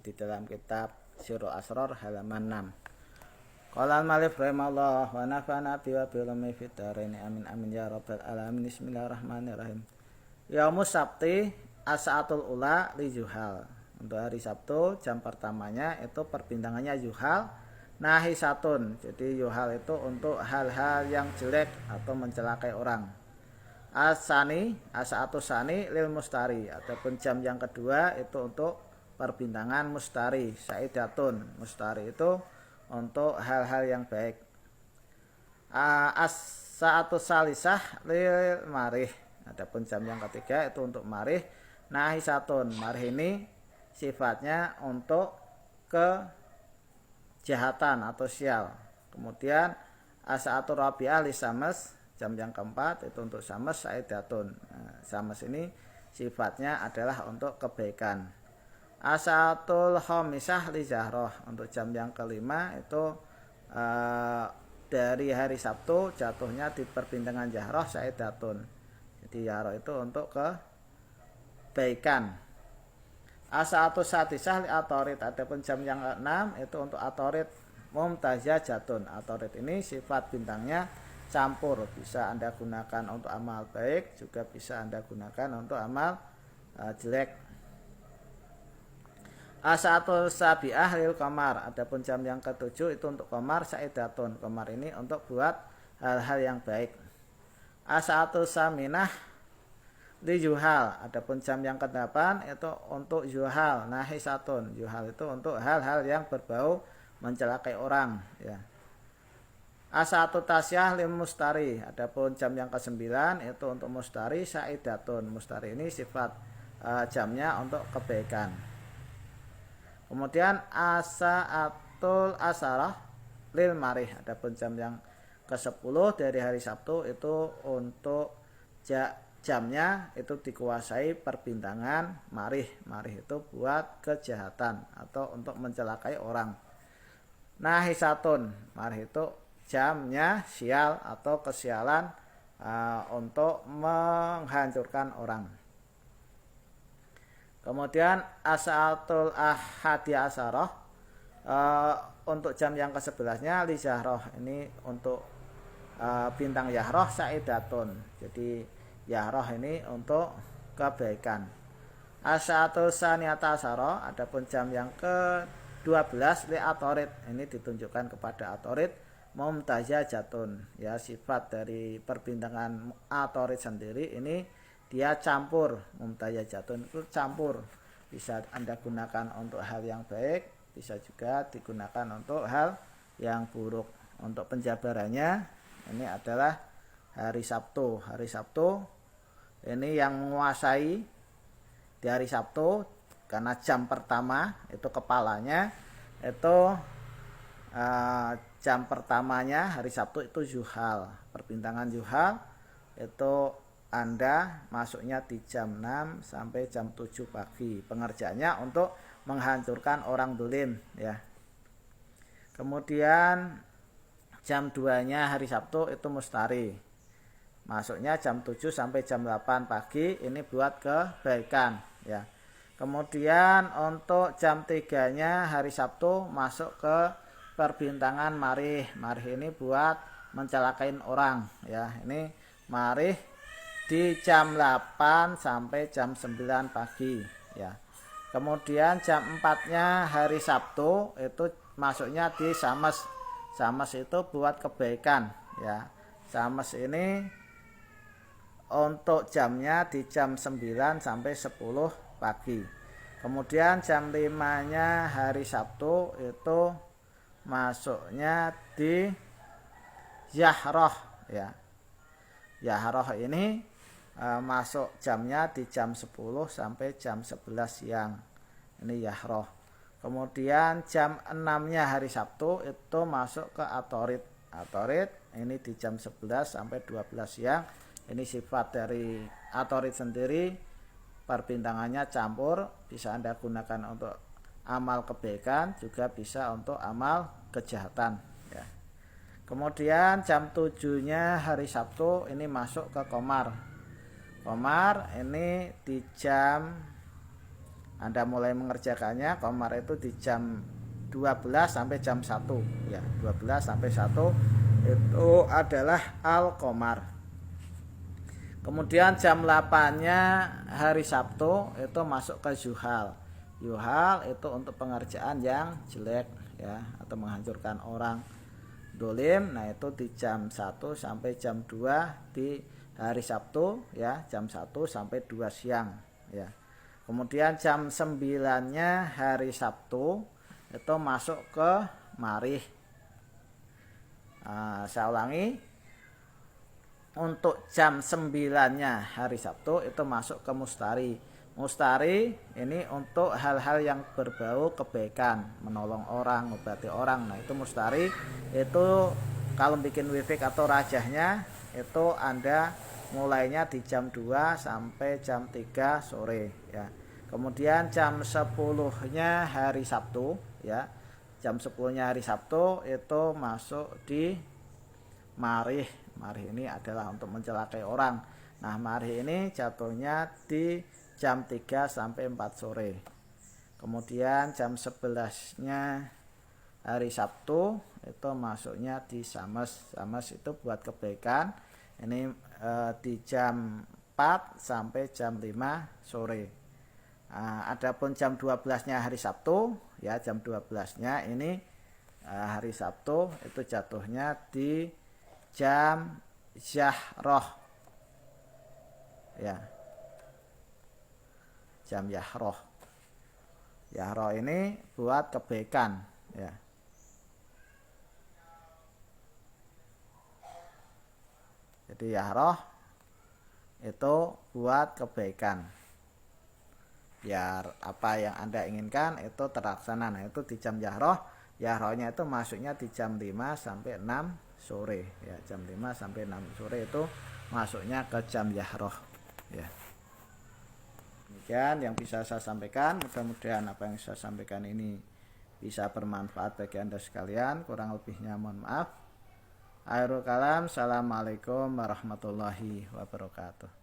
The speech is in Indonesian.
di dalam kitab Sirru Asrar halaman 6. Qala al-Malif rahimahullah wa nafa'ana bi wa bil fid dharain amin amin ya rabbal alamin. Bismillahirrahmanirrahim. Yaumus Sabti as-sa'atul ula li Juhal. Untuk hari Sabtu jam pertamanya itu perbintangannya Juhal nahisatun. Jadi Juhal itu untuk hal-hal yang jelek atau mencelakai orang. As-sani as-sa'atus sani lil mustari. Ataupun jam yang kedua itu untuk perbintangan mustari. Saidatun. Mustari itu untuk hal-hal yang baik. As-sa'atus salisah lil marih. Adapun jam yang ketiga itu untuk marih. Nahisatun. Marih ini sifatnya untuk kejahatan atau sial. Kemudian as-sa'atur rabi'ah li samas. Jam yang keempat itu untuk samas saidatun. Samas ini sifatnya adalah untuk kebaikan. As-sa'atul khamisah li zahroh. Untuk jam yang kelima itu dari hari Sabtu jatuhnya di perbintangan zahroh saidatun. Jadi zahroh itu untuk kebaikan. As-sa'atus satisah li atorit. Adapun jam yang keenam itu untuk atorit mumtazah jatun. Atorit ini sifat bintangnya campur, bisa Anda gunakan untuk amal baik, juga bisa Anda gunakan untuk amal jelek. As-sa'atul sabi'ah lil qamar. Adapun jam yang ketujuh itu untuk qamar saidatun. Qamar ini untuk buat hal-hal yang baik. As-sa'atul saminah li Juhal. Adapun jam yang ke-8 itu untuk Juhal nahisatun. Juhal itu untuk hal-hal yang berbau mencelakai orang, ya. As-sa'atul tasyah lil mustari. Adapun jam yang ke-9 itu untuk mustari saidatun. Mustari ini sifat jamnya untuk kebaikan. Kemudian as-sa'atul asarah lil marih. Adapun jam yang ke-10 dari hari Sabtu itu untuk jamnya itu dikuasai perbintangan marih. Marih itu buat kejahatan atau untuk mencelakai orang. Nahisatun. Marih itu jamnya sial atau kesialan untuk menghancurkan orang. Kemudian as-sa'atul ahadi asarah untuk jam yang ke-11-nya li zahroh. Ini untuk bintang yahroh saidatun. Jadi yahroh ini untuk kebaikan. As-sa'atul saniyata asarah. Adapun jam yang ke-12 li atorit. Ini ditunjukkan kepada atorit mumtazah jatun, ya, sifat dari perbintangan atorit sendiri ini dia campur. Mumtazah jatun itu campur, bisa Anda gunakan untuk hal yang baik, bisa juga digunakan untuk hal yang buruk. Untuk penjabarannya ini adalah hari Sabtu. Hari Sabtu ini yang menguasai di hari Sabtu karena jam pertama itu kepalanya itu jam pertamanya hari Sabtu itu Juhal. Perbintangan Juhal itu Anda masuknya di jam 6 sampai jam 7 pagi. Pengerjaannya untuk menghancurkan orang dolim, ya. Kemudian jam 2-nya hari Sabtu itu mustari. Masuknya jam 7 sampai jam 8 pagi. Ini buat kebaikan, ya. Kemudian untuk jam 3-nya hari Sabtu masuk ke perbintangan marih. Marih ini buat mencelakain orang, ya. Ini marih di jam 8 sampai jam 9 pagi, ya. Kemudian jam 4-nya hari Sabtu itu masuknya di samas. Samas itu buat kebaikan, ya. Samas ini untuk jamnya di jam 9 sampai 10 pagi. Kemudian jam 5-nya hari Sabtu itu masuknya di Yahroh, ya. Yahroh ini masuk jamnya di jam 10 sampai jam 11 siang. Ini Yahroh. Kemudian jam 6-nya hari Sabtu itu masuk ke atorit. Atorit ini di jam 11 sampai 12 siang. Ini sifat dari atorit sendiri, perbintangannya campur, bisa Anda gunakan untuk amal kebaikan, juga bisa untuk amal kejahatan, ya. Kemudian jam 7-nya hari Sabtu ini masuk ke Qamar. Qamar ini di jam Anda mulai mengerjakannya qamar itu di jam 12 sampai jam 1 ya. 12 sampai 1 itu adalah al-qamar. Kemudian jam 8-nya hari Sabtu itu masuk ke zuhal. Zuhal itu untuk pengerjaan yang jelek ya, atau menghancurkan orang dolim. Nah itu di jam 1 sampai jam 2 di hari Sabtu ya, jam 1 sampai 2 siang ya. Kemudian jam 9-nya hari Sabtu itu masuk ke marih. Saya ulangi, untuk jam 9-nya hari Sabtu itu masuk ke mustari. Mustari ini untuk hal-hal yang berbau kebaikan, menolong orang, mengobati orang. Nah itu mustari itu kalau bikin wifik atau rajahnya itu Anda mulainya di jam 2 sampai jam 3 sore ya. Kemudian jam 10-nya hari Sabtu ya. Jam 10-nya hari Sabtu itu masuk di marih. Marih ini adalah untuk mencelakai orang. Nah, marih ini jatuhnya di jam 3 sampai 4 sore. Kemudian jam 11-nya hari Sabtu itu masuknya di sames. Sames itu buat kebaikan. Ini di jam 4 sampai jam 5 sore. Adapun jam 12-nya hari Sabtu ya, jam 12-nya ini hari Sabtu itu jatuhnya di jam Yahroh ya, jam Yahroh. Yahroh ini buat kebaikan ya. Jadi Yahroh itu buat kebaikan, biar apa yang Anda inginkan itu terlaksana. Nah itu di jam Yahroh. Yahrohnya itu masuknya di jam 5 sampai 6 sore ya, jam 5 sampai 6 sore itu masuknya ke jam Yahroh ya. Demikian yang bisa saya sampaikan. Mudah-mudahan apa yang saya sampaikan ini bisa bermanfaat bagi Anda sekalian. Kurang lebihnya mohon maaf. Akhirul kalam, assalamualaikum warahmatullahi wabarakatuh.